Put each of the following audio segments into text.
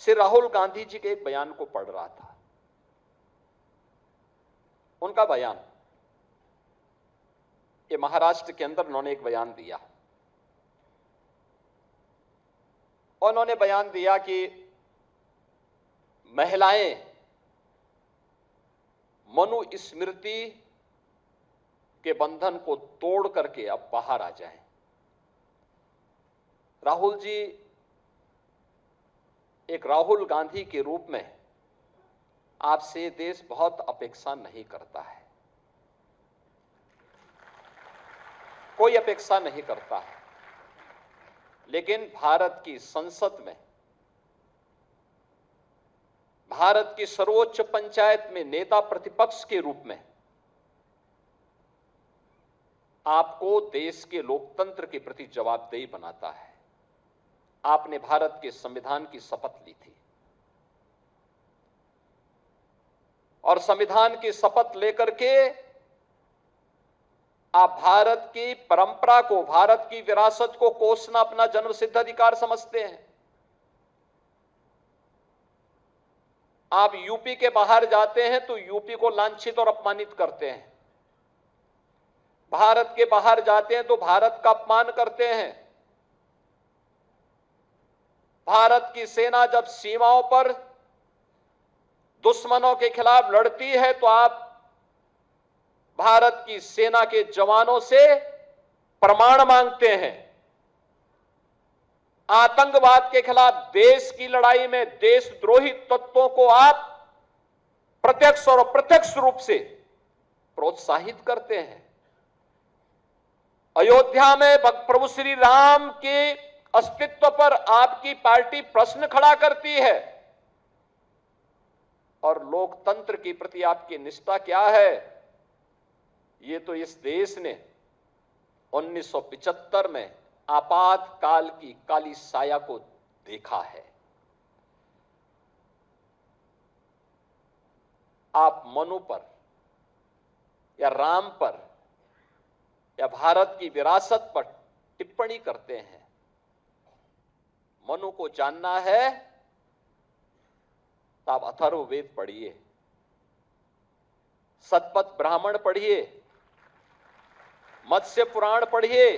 श्री राहुल गांधी जी के एक बयान को पढ़ रहा था। उनका बयान, ये महाराष्ट्र के अंदर उन्होंने एक बयान दिया और उन्होंने बयान दिया कि महिलाएं मनुस्मृति के बंधन को तोड़ करके अब बाहर आ जाएं। राहुल जी एक राहुल गांधी के रूप में आपसे देश बहुत अपेक्षा नहीं करता है, कोई अपेक्षा नहीं करता है, लेकिन भारत की संसद में, भारत की सर्वोच्च पंचायत में नेता प्रतिपक्ष के रूप में आपको देश के लोकतंत्र के प्रति जवाबदेही बनाता है। आपने भारत के संविधान की शपथ ली थी और संविधान की शपथ लेकर के आप भारत की परंपरा को, भारत की विरासत को कोसना अपना जन्मसिद्ध अधिकार समझते हैं। आप यूपी के बाहर जाते हैं तो यूपी को लांछित और अपमानित करते हैं, भारत के बाहर जाते हैं तो भारत का अपमान करते हैं। भारत की सेना जब सीमाओं पर दुश्मनों के खिलाफ लड़ती है तो आप भारत की सेना के जवानों से प्रमाण मांगते हैं। आतंकवाद के खिलाफ देश की लड़ाई में देशद्रोही तत्वों को आप प्रत्यक्ष और अप्रत्यक्ष रूप से प्रोत्साहित करते हैं। अयोध्या में प्रभु श्री राम के अस्तित्व पर आपकी पार्टी प्रश्न खड़ा करती है और लोकतंत्र के प्रति आपकी निष्ठा क्या है, ये तो इस देश ने 1975 में आपातकाल की काली साया को देखा है। आप मनु पर या राम पर या भारत की विरासत पर टिप्पणी करते हैं। मनु को जानना है तो आप अथर्ववेद पढ़िए, शतपथ ब्राह्मण पढ़िए, मत्स्य पुराण पढ़िए।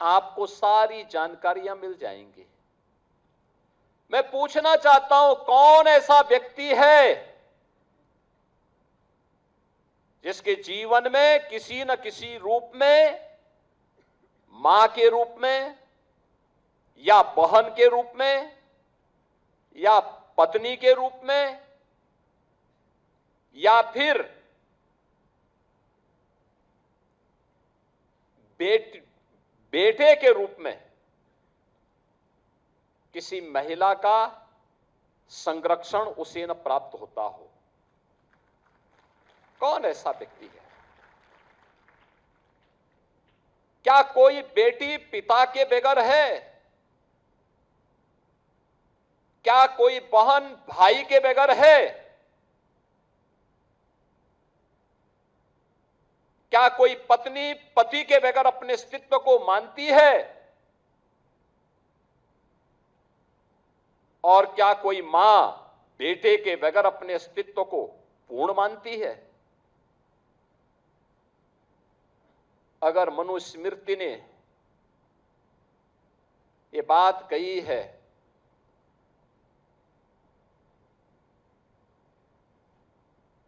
आपको सारी जानकारियां मिल जाएंगी। मैं पूछना चाहता हूं, कौन ऐसा व्यक्ति है जिसके जीवन में किसी न किसी रूप में, मां के रूप में या बहन के रूप में या पत्नी के रूप में या फिर बेटे के रूप में किसी महिला का संरक्षण उसे न प्राप्त होता हो? कौन ऐसा व्यक्ति है? क्या कोई बेटी पिता के बगैर है? क्या कोई बहन भाई के बगैर है? क्या कोई पत्नी पति के बगैर अपने अस्तित्व को मानती है? और क्या कोई मां बेटे के बगैर अपने अस्तित्व को पूर्ण मानती है? अगर मनुस्मृति ने ये बात कही है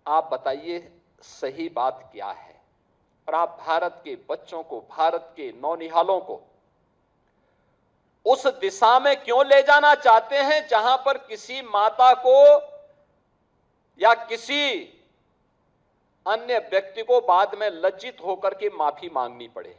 आप बताइए सही बात क्या है? और आप भारत के बच्चों को, भारत के नौनिहालों को उस दिशा में क्यों ले जाना चाहते हैं जहां पर किसी माता को या किसी अन्य व्यक्ति को बाद में लज्जित होकर के माफी मांगनी पड़े?